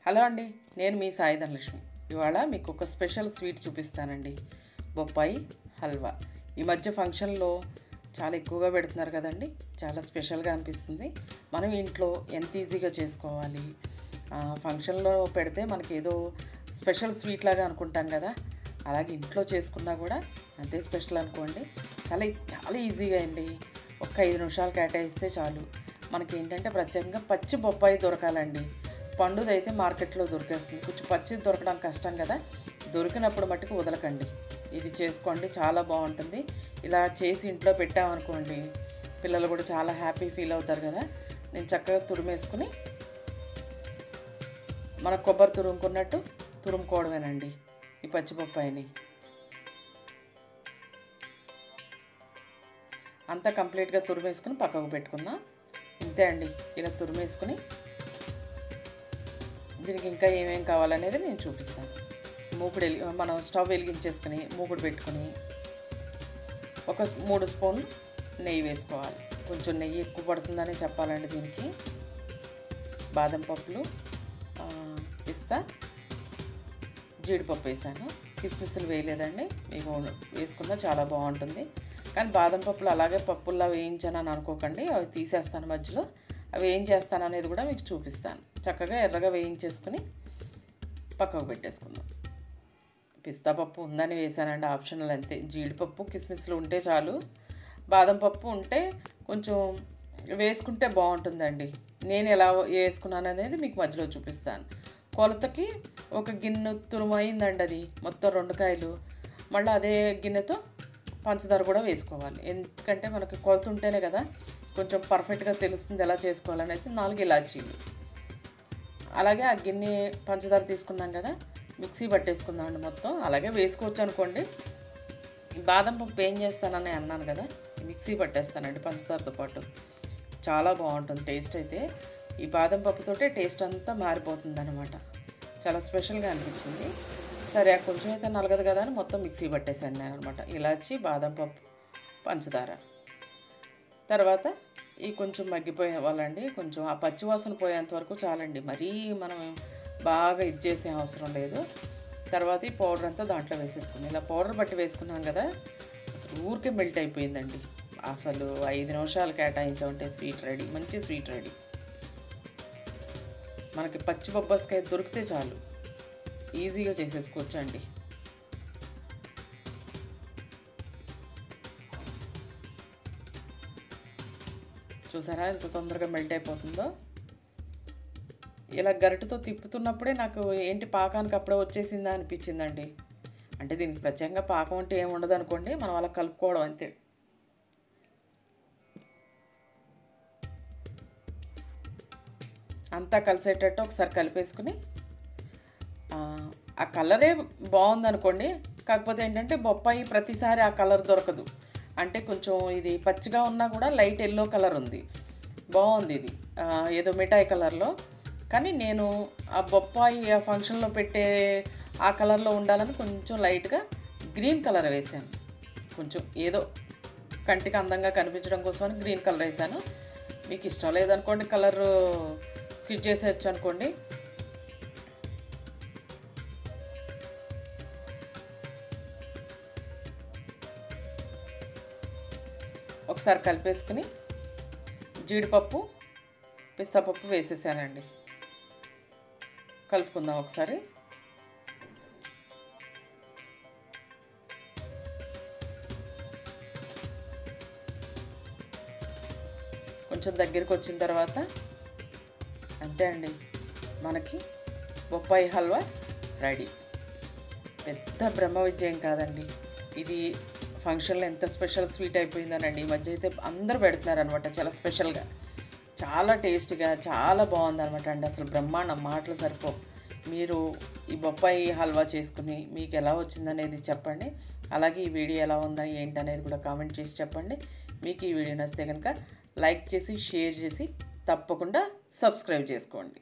Hello అండి, నేను మీ సాయి ధనలక్ష్మి. ఇవాళ మీకు ఒక స్పెషల్ స్వీట్ చూపిస్తానండి. బొప్పాయి హల్వా. ఈ మధ్య ఫంక్షన్లో చాలా ఎక్కువగా పెడుతున్నారు కదండి. చాలా స్పెషల్గా అనిపిస్తుంది. మనం ఇంట్లో ఎంత ఈజీగా చేసుకోవాలి. ఫంక్షన్లో పెడితే మనకి ఏదో స్పెషల్ స్వీట్ లాగా అనుకుంటాం కదా, అలాగే ఇంట్లో చేసుకున్నా కూడా అంతే స్పెషల్ అనుకోండి. చాలా చాలా ఈజీగా అండి. ఒక 5 నిమిషాలు కేటాయిస్తే చాలు. మనకి ఏంటంటే ప్రత్యేకంగా పచ్చి బొప్పాయి దొరకాలండి. పండుదైతే మార్కెట్లో దొరికేస్తుంది. కొంచెం పచ్చిది దొరకడం కష్టం కదా. దొరికినప్పుడు మట్టుకు వదలకండి. ఇది చేసుకోండి, చాలా బాగుంటుంది. ఇలా చేసి ఇంట్లో పెట్టామనుకోండి, పిల్లలు కూడా చాలా హ్యాపీ ఫీల్ అవుతారు కదా. నేను చక్కగా తురిమేసుకుని మన కొబ్బరి తురుముకున్నట్టు తురుముకోవడమేనండి ఈ పచ్చిబొప్పాయిని. అంతా కంప్లీట్గా తురిమేసుకుని పక్కకు పెట్టుకుందాం. ఇంతే అండి. ఇలా తురిమేసుకుని దీనికి ఇంకా ఏమేం కావాలనేది నేను చూపిస్తాను. మనం స్టవ్ వెలిగించేసుకుని మూకుడు పెట్టుకుని ఒక 3 స్పూన్లు నెయ్యి వేసుకోవాలి. కొంచెం నెయ్యి ఎక్కువ పడుతుందని చెప్పాలండి దీనికి. బాదం పప్పులు, పిస్తా, జీడిపప్పు వేసాను. కిస్మిస్లు వేయలేదండి. మీకు వేసుకున్నా చాలా బాగుంటుంది. కానీ బాదం పప్పులు అలాగే పప్పుల్లా వేయించానని అనుకోకండి. అవి తీసేస్తాను మధ్యలో. అవి ఏం చేస్తాను అనేది కూడా మీకు చూపిస్తాను. చక్కగా ఎర్రగా వేయించేసుకుని పక్కకు పెట్టేసుకుందాం. పిస్తా పప్పు ఉందని వేసానండి, ఆప్షనల్ అంతే. జీడిపప్పు కిస్మిస్లు ఉంటే చాలు. బాదం పప్పు ఉంటే కొంచెం వేసుకుంటే బాగుంటుందండి. నేను ఎలా వేసుకున్నాను అనేది మీకు మధ్యలో చూపిస్తాను. కొలతకి ఒక గిన్నె తురుము అయిందండి. అది మొత్తం 2 కాయలు. మళ్ళీ అదే గిన్నెతో పంచదార కూడా వేసుకోవాలి. ఎందుకంటే మనకి కొలత ఉంటేనే కదా కొంచెం పర్ఫెక్ట్గా తెలుస్తుంది ఎలా చేసుకోవాలనేది. 4 ఇలాచీలు. అలాగే ఆ గిన్నె పంచదార తీసుకున్నాం కదా, మిక్సీ పట్టేసుకుందామండి మొత్తం. అలాగే వేసుకోవచ్చు అనుకోండి. ఈ బాదం పప్పు ఏం చేస్తానని అన్నాను కదా, మిక్సీ పట్టేస్తానండి పంచదారతో పాటు. చాలా బాగుంటుంది టేస్ట్ అయితే. ఈ బాదం పప్పుతోటే టేస్ట్ అంతా మారిపోతుంది అనమాట. చాలా స్పెషల్గా అనిపించింది. సరే కొంచెం అయితే నలగదు కదా అని మొత్తం మిక్సీ పట్టేసాను నేను అనమాట. ఇలాచి, బాదం పప్పు, పంచదార. తర్వాత ఈ కొంచెం మగ్గిపోయేవాళ్ళండి. కొంచెం ఆ పచ్చివాసన పోయేంత వరకు చాలండి. మరీ మనం బాగా ఇది చేసే అవసరం లేదు. తర్వాత ఈ పౌడర్ అంతా దాంట్లో వేసేసుకుని ఇలా పౌడర్ బట్టి వేసుకున్నాం కదా, అసలు ఊరికే మెల్ట్ అయిపోయిందండి. అసలు 5 నిమిషాలు కేటాయించామంటే స్వీట్ రెడీ. మంచి స్వీట్ రెడీ. మనకి పచ్చి బొబ్బస్కాయ దొరికితే చాలు, ఈజీగా చేసేసుకోవచ్చండి. చూసారా ఎంత తొందరగా మెల్ట్ అయిపోతుందో. ఇలా గరిటెతో తిప్పుతున్నప్పుడే నాకు ఏంటి పాకానికి అప్పుడే వచ్చేసిందా అనిపించిందండి. అంటే దీనికి ప్రత్యేకంగా పాకం అంటే ఏమి ఉండదు అనుకోండి, మనం అలా కలుపుకోవడం అంతే. అంతా కలిసేటట్టు ఒకసారి కలిపేసుకుని, ఆ కలరే బాగుందనుకోండి. కాకపోతే ఏంటంటే బొప్పాయి ప్రతిసారి ఆ కలర్ దొరకదు. అంటే కొంచెం ఇది పచ్చిగా ఉన్నా కూడా లైట్ ఎల్లో కలర్ ఉంది. బాగుంది ఇది, ఏదో మిఠాయి కలర్లో. కానీ నేను ఆ బొప్పాయి ఆ ఫంక్షన్లో పెట్టే ఆ కలర్లో ఉండాలని కొంచెం లైట్గా గ్రీన్ కలర్ వేసాను. కొంచెం ఏదో కంటికి అందంగా కనిపించడం కోసమని గ్రీన్ కలర్ వేసాను. మీకు ఇష్టం లేదనుకోండి, కలర్ స్కిప్ చేసేయచ్చు అనుకోండి. ఒకసారి కలిపేసుకుని జీడిపప్పు, పిస్తా పప్పు వేసేసానండి. కలుపుకుందాం ఒకసారి. కొంచెం దగ్గరికి వచ్చిన తర్వాత అంతే అండి, మనకి బొప్పాయి హల్వా రెడీ. పెద్ద బ్రహ్మ విజయం కాదండి ఇది. ఫంక్షన్లో ఎంత స్పెషల్ స్వీట్ అయిపోయిందనండి. ఈ మధ్య అయితే అందరూ పెడుతున్నారు అనమాట చాలా స్పెషల్గా. చాలా టేస్ట్గా చాలా బాగుందనమాట అండి. అసలు బ్రహ్మాండం, మాటలు సరిపో. మీరు ఈ బొప్పాయి హల్వా చేసుకుని మీకు ఎలా వచ్చిందనేది చెప్పండి. అలాగే ఈ వీడియో ఎలా ఉందా ఏంటి అనేది కూడా కామెంట్ చేసి చెప్పండి. మీకు ఈ వీడియో నచ్చితే కనుక లైక్ చేసి షేర్ చేసి తప్పకుండా సబ్స్క్రైబ్ చేసుకోండి.